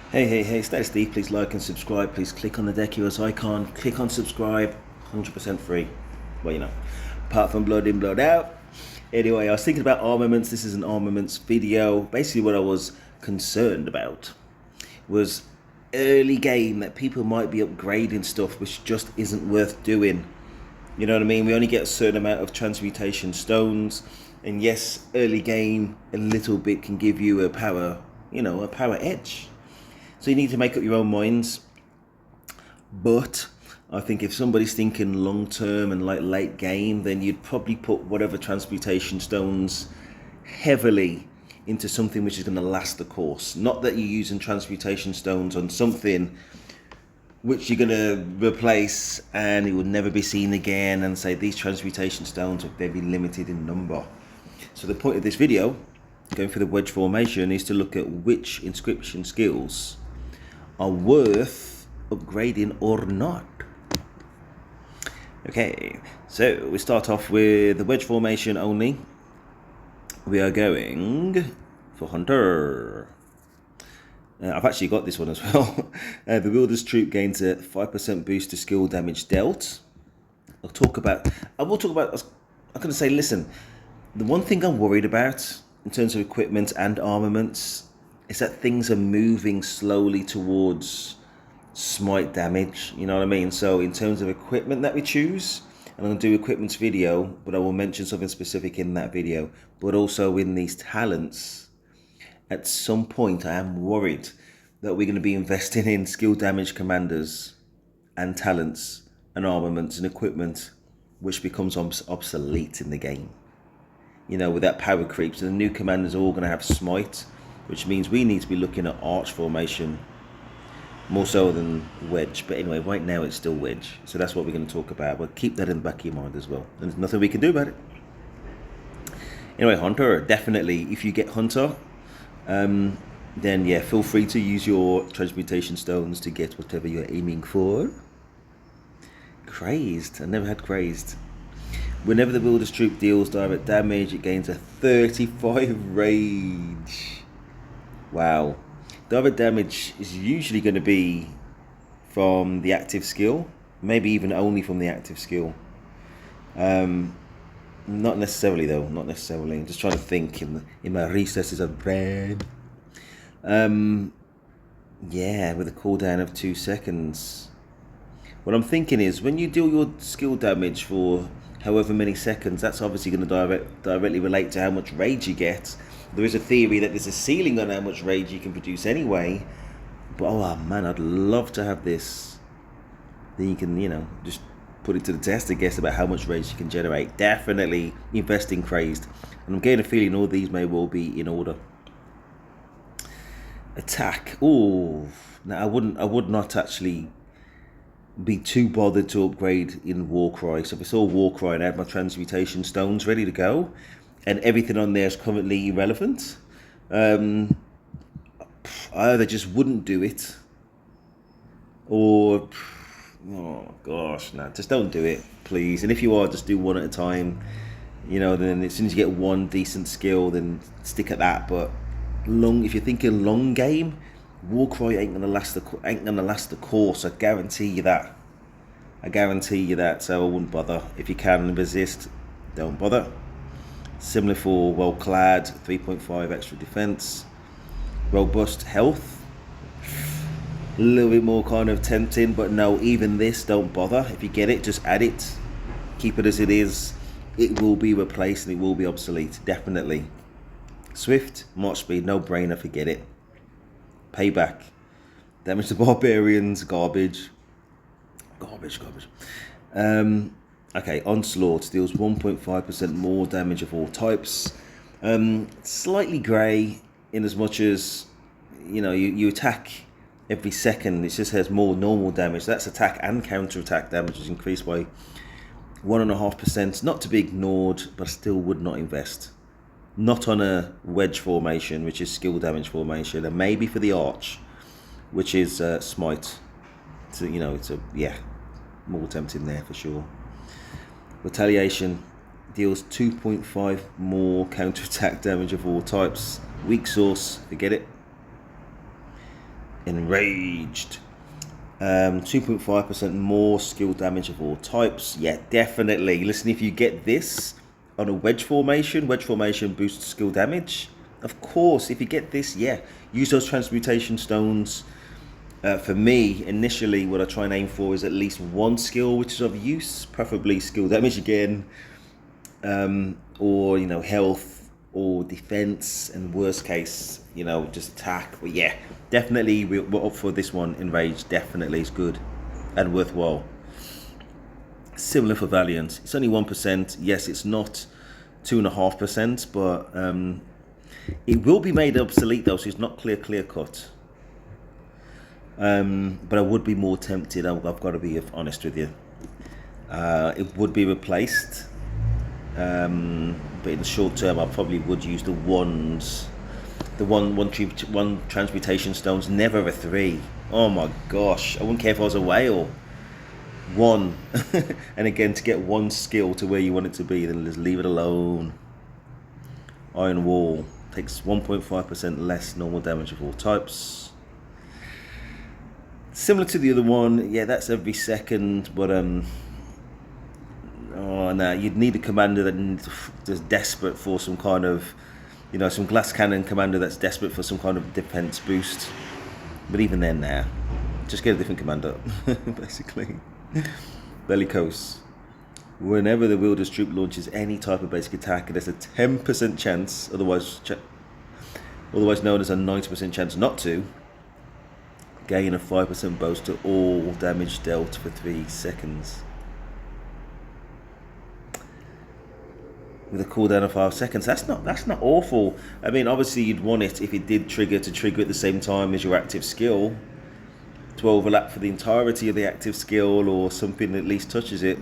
Hey, stay Steve, please like and subscribe. Please click on the deck heroes icon, click on subscribe, 100% free. Well, apart from blood in, blood out. Anyway, I was thinking about armaments. This is an armaments video. Basically, what I was concerned about was early game that people might be upgrading stuff which just isn't worth doing. You know what I mean? We only get a certain amount of transmutation stones, and yes, early game a little bit can give you a power, a power edge. So you need to make up your own minds. But I think if somebody's thinking long term and like late game, then you'd probably put whatever transmutation stones heavily into something which is going to last the course. Not that you're using transmutation stones on something which you're going to replace and it will never be seen again, and say these transmutation stones are very limited in number. So the point of this video, going through the wedge formation, is to look at which inscription skills are worth upgrading or not. Okay, so we start off with the wedge formation only. We are going for Hunter. I've actually got this one as well. The Wielder's Troop gains a 5% boost to skill damage dealt. I will talk about, I'm going to say, listen, the one thing I'm worried about in terms of equipment and armaments is that things are moving slowly towards smite damage, you know what I mean? So in terms of equipment that we choose, and I'm going to do equipment's video, but I will mention something specific in that video, but also in these talents, at some point I am worried that we're going to be investing in skill damage commanders and talents and armaments and equipment, which becomes obsolete in the game. With that power creep. So the new commanders are all going to have smite, which means we need to be looking at arch formation more so than wedge. But anyway, right now it's still wedge. So that's what we're going to talk about. But keep that in the back of your mind as well. There's nothing we can do about it. Anyway, Hunter, definitely, if you get Hunter, then yeah, feel free to use your transmutation stones to get whatever you're aiming for. Crazed. I never had crazed. Whenever the Wielder's Troop deals direct damage, it gains a 35 rage. Wow. Direct damage is usually going to be from the active skill, maybe even only from the active skill. Not necessarily though, not necessarily. I'm just trying to think in my recesses of brain. Yeah, with a cooldown of 2 seconds. What I'm thinking is, when you deal your skill damage for however many seconds, that's obviously going to directly relate to how much rage you get. There is a theory that there's a ceiling on how much rage you can produce anyway. But oh man, I'd love to have this. Then you can, just put it to the test, I guess, about how much rage you can generate. Definitely invest in crazed. And I'm getting a feeling all these may well be in order. Attack. Oh, now I would not actually be too bothered to upgrade in Warcry. So if it's all Warcry and I have my transmutation stones ready to go, and everything on there is currently irrelevant, I either just wouldn't do it, or oh gosh, no, just don't do it, please. And if you are, just do one at a time. Then as soon as you get one decent skill, then stick at that. But if you're thinking long game, Warcry ain't gonna last the course. I guarantee you that. So I wouldn't bother. If you can resist, don't bother. Similar for well clad, 3.5 extra defense, robust health. A little bit more kind of tempting, but no, even this, don't bother. If you get it, just add it. Keep it as it is. It will be replaced and it will be obsolete, definitely. Swift, March speed, no brainer, forget it. Payback. Damage to barbarians, garbage. Okay, Onslaught deals 1.5% more damage of all types. Slightly grey in as much as, you attack every second. It just has more normal damage. That's attack and counter attack damage is increased by 1.5%. Not to be ignored, but I still would not invest. Not on a wedge formation, which is skill damage formation, and maybe for the arch, which is smite. So, it's more tempting there for sure. Retaliation deals 2.5 more counter-attack damage of all types. Weak source, forget it. Enraged. 2.5% more skill damage of all types. Yeah, definitely. Listen, if you get this on a wedge formation boosts skill damage. Of course, if you get this, yeah, use those transmutation stones. For me, initially, what I try and aim for is at least one skill which is of use, preferably skill damage again, or health or defense, and worst case, just attack. But yeah, definitely we're up for this one. Enraged definitely is good and worthwhile. Similar for Valiant. It's only 1%. Yes, it's not 2.5%, but it will be made obsolete though, so it's not clear cut. But I would be more tempted. I've got to be honest with you. It would be replaced, but in the short term, I probably would use the ones. The one transmutation stones, never a 3. Oh my gosh, I wouldn't care if I was a whale. 1, and again, to get one skill to where you want it to be, then just leave it alone. Iron Wall takes 1.5% less normal damage of all types. Similar to the other one, yeah, that's every second, but oh no, you'd need a commander that's desperate for some kind of, some glass cannon commander that's desperate for some kind of defense boost. But even then, just get a different commander, basically. Bellicose. Whenever the wielder's troop launches any type of basic attack, there's a 10% chance, otherwise known as a 90% chance not to, gain a 5% boost to all damage dealt for 3 seconds. With a cooldown of 5 seconds, that's not awful. I mean, obviously you'd want it if it did trigger at the same time as your active skill, to overlap for the entirety of the active skill, or something that at least touches it,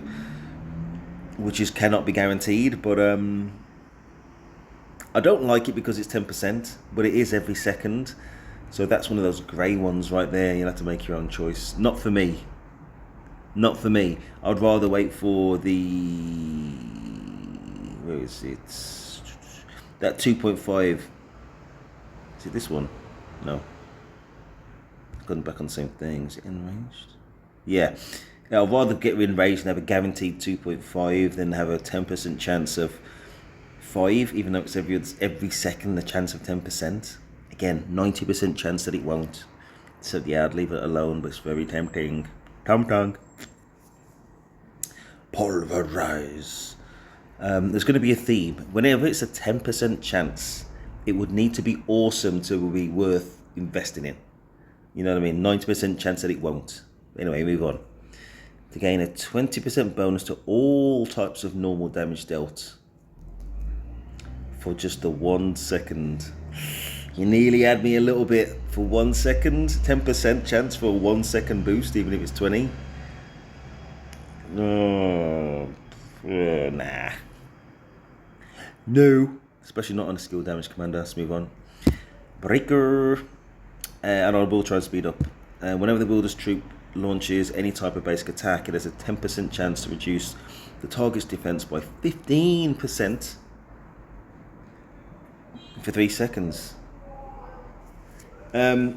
which cannot be guaranteed. But I don't like it because it's 10%, but it is every second, so that's one of those grey ones right there. You'll have to make your own choice. Not for me. I'd rather wait for the, where is it? That 2.5. Is it this one? No. Going back on the same thing. Is it enraged? Yeah. I'd rather get enraged and have a guaranteed 2.5 than have a 10% chance of 5, even though it's every second the chance of 10%. Again, 90% chance that it won't. So yeah, I'd leave it alone, but it's very tempting. Tongue. Pulverize. There's going to be a theme. Whenever it's a 10% chance, it would need to be awesome to be worth investing in. You know what I mean? 90% chance that it won't. Anyway, move on. To gain a 20% bonus to all types of normal damage dealt for just the 1 second. You nearly had me a little bit for 1 second. 10% chance for a 1 second boost, even if it's 20. Nah. No. Especially not on a skill damage commander. Let's move on. Breaker. And I will try and speed up. Whenever the wielder's troop launches any type of basic attack, it has a 10% chance to reduce the target's defense by 15% for 3 seconds. Oh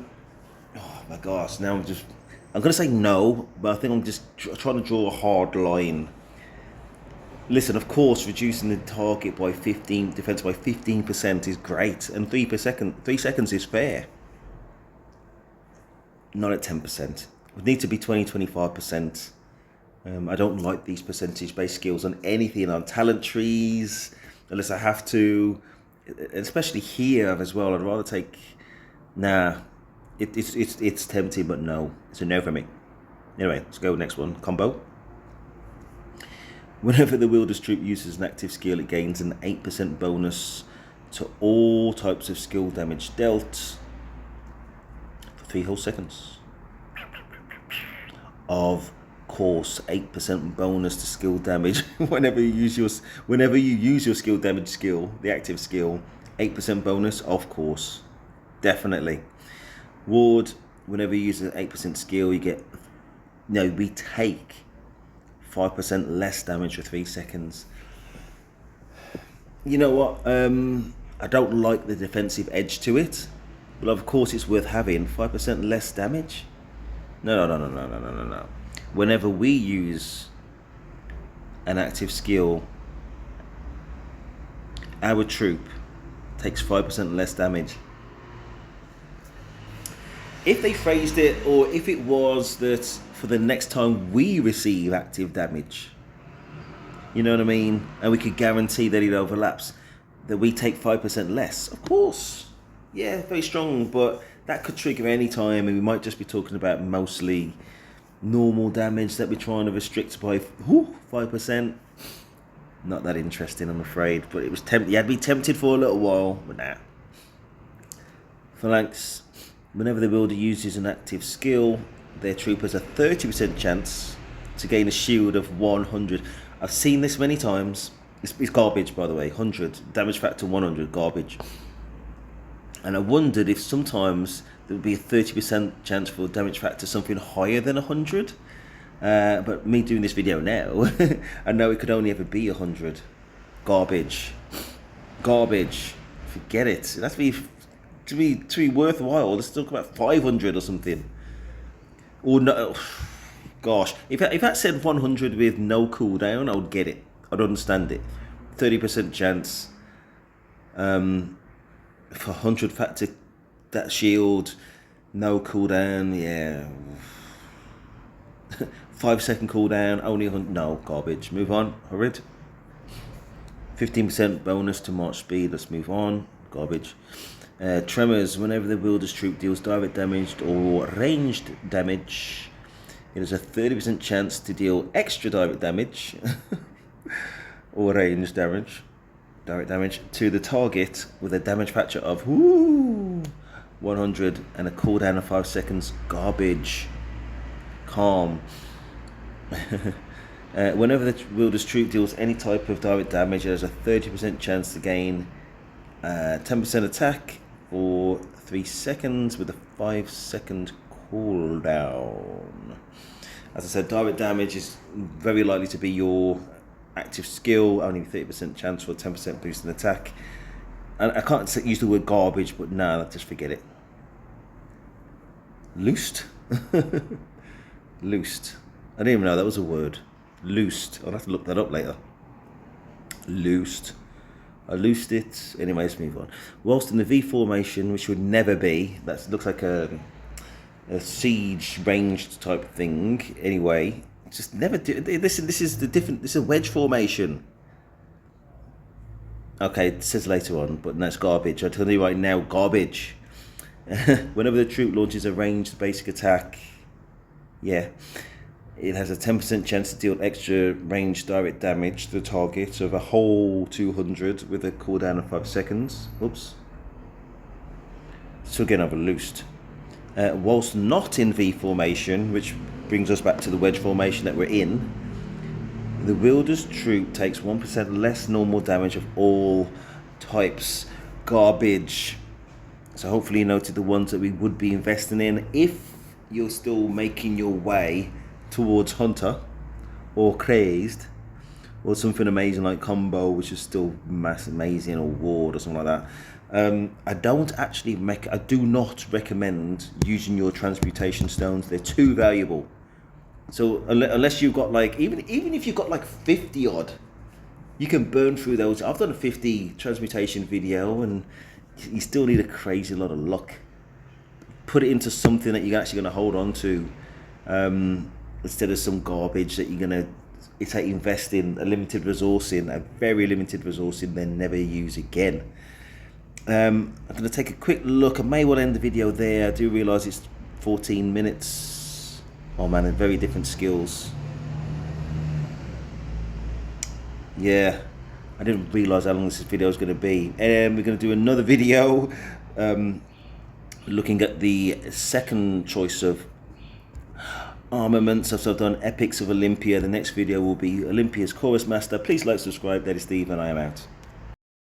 my gosh, now I'm going to say no, but I think I'm just trying to draw a hard line. Listen, of course, reducing the target by 15% is great, and 3 seconds is fair. Not at 10%. It would need to be 25%. I don't like these percentage-based skills on anything, on talent trees, unless I have to. Especially here as well. I'd rather take. Nah, it's tempting, but no, it's a no for me. Anyway, let's go next one. Combo. Whenever the wielder's troop uses an active skill, it gains an 8% bonus to all types of skill damage dealt. 3 whole seconds. Of course, 8% bonus to skill damage whenever you use your skill damage skill, the active skill. 8% bonus, of course, definitely. Ward, whenever you use an 8% skill, we take 5% less damage for 3 seconds. You know what? I don't like the defensive edge to it. Well, of course it's worth having 5% less damage. No. Whenever we use an active skill, our troop takes 5% less damage. If they phrased it, or if it was that for the next time we receive active damage, you know what I mean, and we could guarantee that it overlaps, that we take 5% less, of course, yeah, very strong, but that could trigger any time, and we might just be talking about mostly normal damage that we're trying to restrict by 5%. Not that interesting, I'm afraid, but it was you had me tempted for a little while, but nah. Phalanx. Whenever the wielder uses an active skill, their troop has a 30% chance to gain a shield of 100. I've seen this many times. It's garbage, by the way. 100. Damage factor 100. Garbage. And I wondered if sometimes there would be a 30% chance for damage factor something higher than 100. But me doing this video now, I know it could only ever be 100. Garbage. Garbage. Forget it. It has to be worthwhile. Let's talk about 500 or something. Or no, gosh, if that said 100 with no cooldown, I would get it. I'd understand it. 30% chance for 100 factor that shield, no cooldown. Yeah. 5-second cooldown, only 100. No, garbage. Move on. Horrid. 15% bonus to march speed. Let's move on. Garbage. Tremors. Whenever the wielder's troop deals direct damage or ranged damage, it has a 30% chance to deal extra direct damage or ranged damage, direct damage to the target with a damage factor of 100 and a cooldown of 5 seconds. Garbage. Calm. Whenever the wielder's troop deals any type of direct damage, there's a 30% chance to gain 10% attack for 3 seconds with a 5-second cooldown. As I said, direct damage is very likely to be your active skill, only 30% chance for a 10% boost in attack. And I can't use the word garbage, but no, just forget it. Loosed? Loosed. I didn't even know that was a word. Loosed. I'll have to look that up later. Loosed. I loosed it. Anyway, let's move on. Whilst in the V formation, which would never be, that looks like a siege ranged type thing. Anyway, just never do. This is the different. This is a wedge formation. Okay, it says later on, but no, it's garbage. I tell you right now, garbage. Whenever the troop launches a ranged basic attack, yeah, it has a 10% chance to deal extra ranged direct damage to the target of a whole 200 with a cooldown of 5 seconds. Oops. So again, I've loosed. Whilst not in V formation, which brings us back to the wedge formation that we're in, the wielder's troop takes 1% less normal damage of all types. Garbage. So hopefully you noted the ones that we would be investing in if you're still making your way towards Hunter or Crazed or something amazing like Combo, which is still amazing, or Ward or something like that. I do not recommend using your transmutation stones. They're too valuable. So unless you've got like, even if you've got like 50 odd, you can burn through those. I've done a 50 transmutation video and you still need a crazy lot of luck. Put it into something that you're actually going to hold on to, instead of some garbage that you're going to invest in a limited resource in, a very limited resource in, then never use again. I'm going to take a quick look. I may well end the video there. I do realise it's 14 minutes. Oh man, they're very different skills. Yeah, I didn't realise how long this video was going to be. We're going to do another video looking at the second choice of armaments. So I've done Epics of Olympia. The next video will be Olympia's Chorus Master. Please like, subscribe. That is Steve, and I am out.